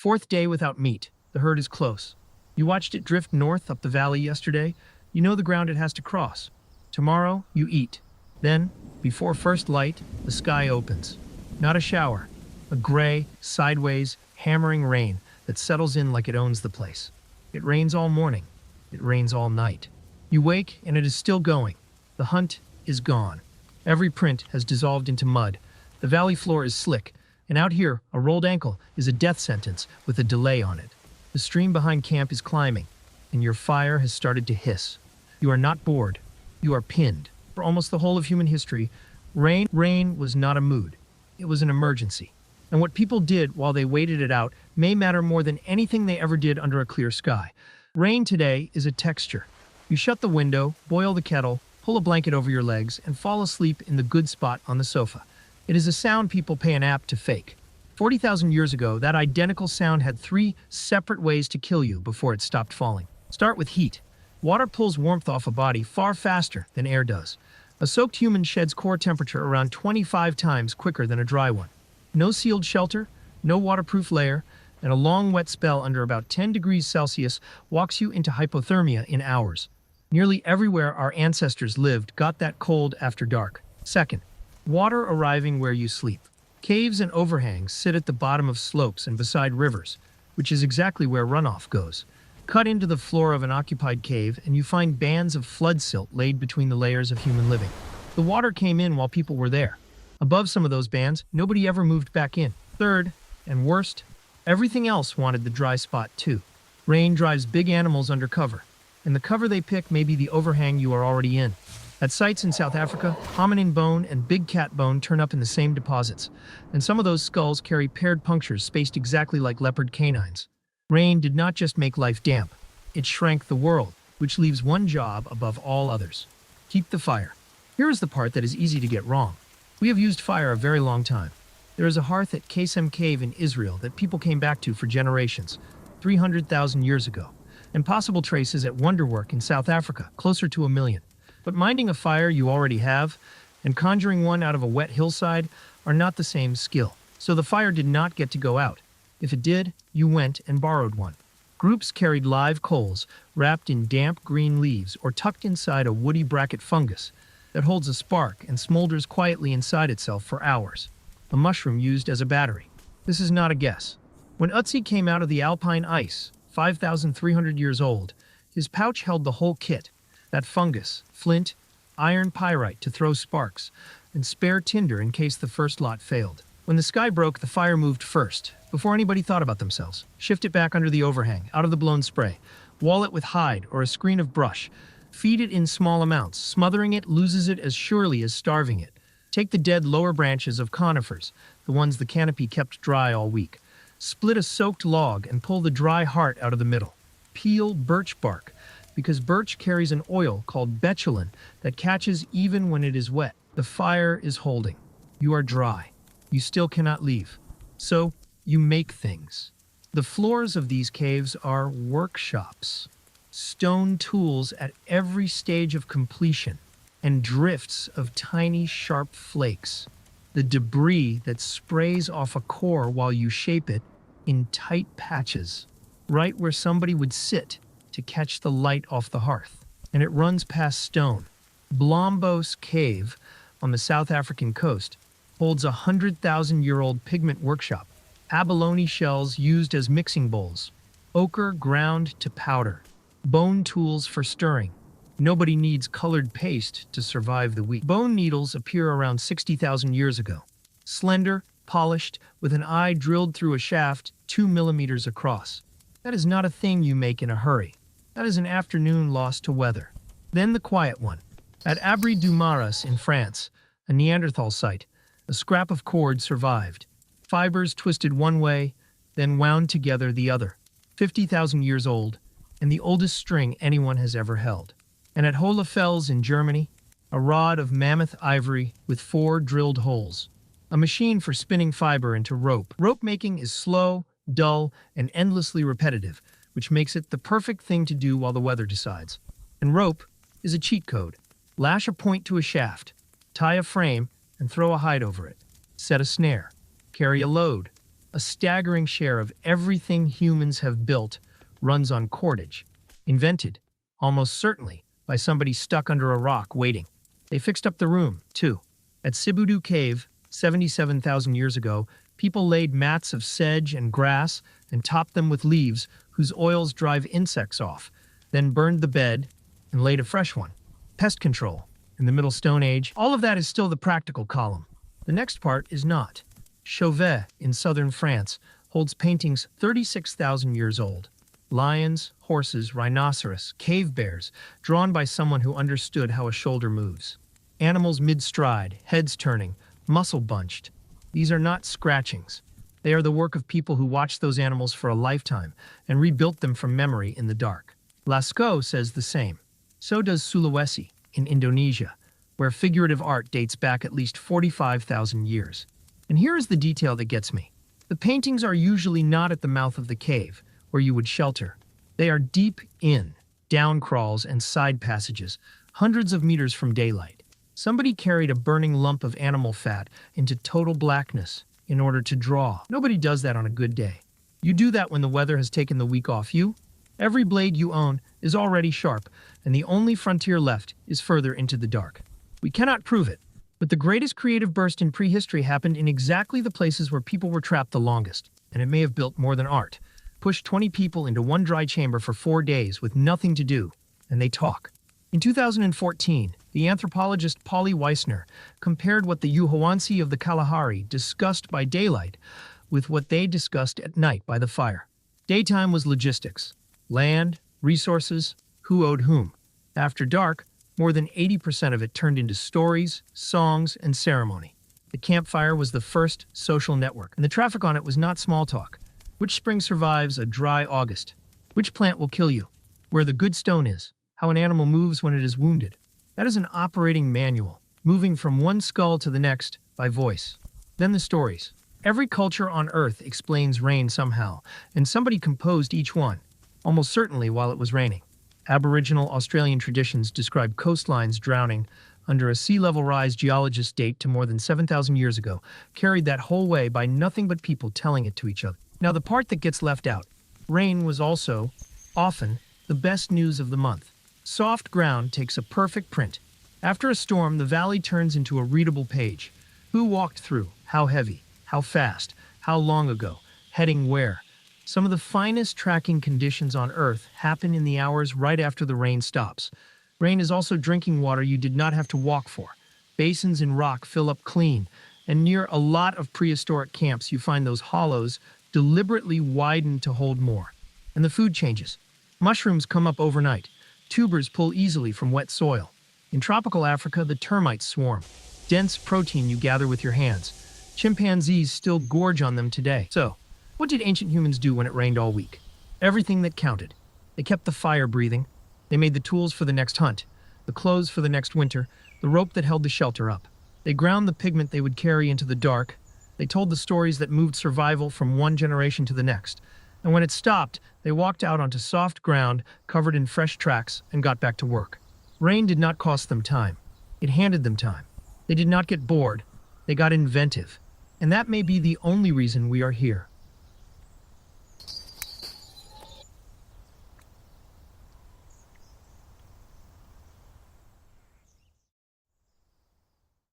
Fourth day without meat. The herd is close. You watched it drift north up the valley yesterday. You know the ground it has to cross. Tomorrow, you eat. Then, before first light, the sky opens. Not a shower. A gray, sideways, hammering rain that settles in like it owns the place. It rains all morning. It rains all night. You wake and it is still going. The hunt is gone. Every print has dissolved into mud. The valley floor is slick, and out here, a rolled ankle is a death sentence with a delay on it. The stream behind camp is climbing, and your fire has started to hiss. You are not bored. You are pinned. For almost the whole of human history, rain was not a mood. It was an emergency. And what people did while they waited it out may matter more than anything they ever did under a clear sky. Rain today is a texture. You shut the window, boil the kettle, pull a blanket over your legs, and fall asleep in the good spot on the sofa. It is a sound people pay an app to fake. 40,000 years ago, that identical sound had 3 separate ways to kill you before it stopped falling. Start with heat. Water pulls warmth off a body far faster than air does. A soaked human sheds core temperature around 25 times quicker than a dry one. No sealed shelter, no waterproof layer, and a long wet spell under about 10 degrees Celsius walks you into hypothermia in hours. Nearly everywhere our ancestors lived got that cold after dark. Second, water arriving where you sleep. Caves and overhangs sit at the bottom of slopes and beside rivers, which is exactly where runoff goes. Cut into the floor of an occupied cave and you find bands of flood-silt laid between the layers of human living. The water came in while people were there. Above some of those bands, nobody ever moved back in. Third, and worst, everything else wanted the dry spot too. Rain drives big animals under cover, and the cover they pick may be the overhang you are already in. At sites in South Africa, hominin bone and big cat bone turn up in the same deposits, and some of those skulls carry paired punctures spaced exactly like leopard canines. Rain did not just make life damp, it shrank the world, which leaves one job above all others. Keep the fire. Here is the part that is easy to get wrong. We have used fire a very long time. There is a hearth at Kasem Cave in Israel that people came back to for generations, 300,000 years ago, and possible traces at Wonderwork in South Africa, closer to 1 million. But minding a fire you already have and conjuring one out of a wet hillside are not the same skill. So the fire did not get to go out. If it did, you went and borrowed one. Groups carried live coals wrapped in damp green leaves or tucked inside a woody bracket fungus that holds a spark and smolders quietly inside itself for hours. A mushroom used as a battery. This is not a guess. When Ötzi came out of the alpine ice, 5,300 years old, his pouch held the whole kit. That fungus, flint, iron pyrite to throw sparks, and spare tinder in case the first lot failed. When the sky broke, the fire moved first, before anybody thought about themselves. Shift it back under the overhang, out of the blown spray. Wall it with hide or a screen of brush. Feed it in small amounts. Smothering it loses it as surely as starving it. Take the dead lower branches of conifers, the ones the canopy kept dry all week. Split a soaked log and pull the dry heart out of the middle. Peel birch bark, because birch carries an oil called betulin that catches even when it is wet. The fire is holding. You are dry. You still cannot leave. So, you make things. The floors of these caves are workshops. Stone tools at every stage of completion, and drifts of tiny, sharp flakes. The debris that sprays off a core while you shape it in tight patches, right where somebody would sit to catch the light off the hearth. And it runs past stone. Blombos Cave on the South African coast holds a 100,000-year-old pigment workshop. Abalone shells used as mixing bowls. Ochre ground to powder. Bone tools for stirring. Nobody needs colored paste to survive the week. Bone needles appear around 60,000 years ago. Slender, polished, with an eye drilled through a shaft 2 millimeters across. That is not a thing you make in a hurry. That is an afternoon lost to weather. Then the quiet one. At Abri du Maras in France, a Neanderthal site, a scrap of cord survived. Fibers twisted one way, then wound together the other. 50,000 years old, and the oldest string anyone has ever held. And at Hohle Fels in Germany, a rod of mammoth ivory with 4 drilled holes. A machine for spinning fiber into rope. Rope making is slow, dull, and endlessly repetitive, which makes it the perfect thing to do while the weather decides. And rope is a cheat code. Lash a point to a shaft, tie a frame, and throw a hide over it. Set a snare. Carry a load. A staggering share of everything humans have built runs on cordage, invented, almost certainly, by somebody stuck under a rock waiting. They fixed up the room, too. At Blombos Cave, 77,000 years ago, people laid mats of sedge and grass and topped them with leaves whose oils drive insects off, then burned the bed and laid a fresh one. Pest control. In the Middle Stone Age, all of that is still the practical column. The next part is not. Chauvet, in southern France, holds paintings 36,000 years old. Lions, horses, rhinoceros, cave bears, drawn by someone who understood how a shoulder moves. Animals mid-stride, heads turning, muscle bunched. These are not scratchings. They are the work of people who watched those animals for a lifetime and rebuilt them from memory in the dark. Lascaux says the same. So does Sulawesi, in Indonesia, where figurative art dates back at least 45,000 years. And here is the detail that gets me. The paintings are usually not at the mouth of the cave, where you would shelter. They are deep in, down crawls and side passages, hundreds of meters from daylight. Somebody carried a burning lump of animal fat into total blackness in order to draw. Nobody does that on a good day. You do that when the weather has taken the week off you. Every blade you own is already sharp, and the only frontier left is further into the dark. We cannot prove it, but the greatest creative burst in prehistory happened in exactly the places where people were trapped the longest, and it may have built more than art. Push 20 people into one dry chamber for 4 days with nothing to do, and they talk. In 2014, the anthropologist Polly Weissner compared what the Yuhuansi of the Kalahari discussed by daylight with what they discussed at night by the fire. Daytime was logistics, land, resources, who owed whom. After dark, more than 80% of it turned into stories, songs, and ceremony. The campfire was the first social network, and the traffic on it was not small talk. Which spring survives a dry August? Which plant will kill you? Where the good stone is? How an animal moves when it is wounded? That is an operating manual, moving from one skull to the next by voice. Then the stories. Every culture on Earth explains rain somehow, and somebody composed each one, almost certainly while it was raining. Aboriginal Australian traditions describe coastlines drowning under a sea level rise geologists date to more than 7,000 years ago, carried that whole way by nothing but people telling it to each other. Now the part that gets left out. Rain was also, often, the best news of the month. Soft ground takes a perfect print. After a storm, the valley turns into a readable page. Who walked through? How heavy? How fast? How long ago? Heading where? Some of the finest tracking conditions on Earth happen in the hours right after the rain stops. Rain is also drinking water you did not have to walk for. Basins in rock fill up clean, and near a lot of prehistoric camps you find those hollows deliberately widened to hold more. And the food changes. Mushrooms come up overnight. Tubers pull easily from wet soil. In tropical Africa, the termites swarm. Dense protein you gather with your hands. Chimpanzees still gorge on them today. So, what did ancient humans do when it rained all week? Everything that counted. They kept the fire breathing. They made the tools for the next hunt, the clothes for the next winter, the rope that held the shelter up. They ground the pigment they would carry into the dark. They told the stories that moved survival from one generation to the next. And when it stopped, they walked out onto soft ground, covered in fresh tracks, and got back to work. Rain did not cost them time. It handed them time. They did not get bored. They got inventive. And that may be the only reason we are here.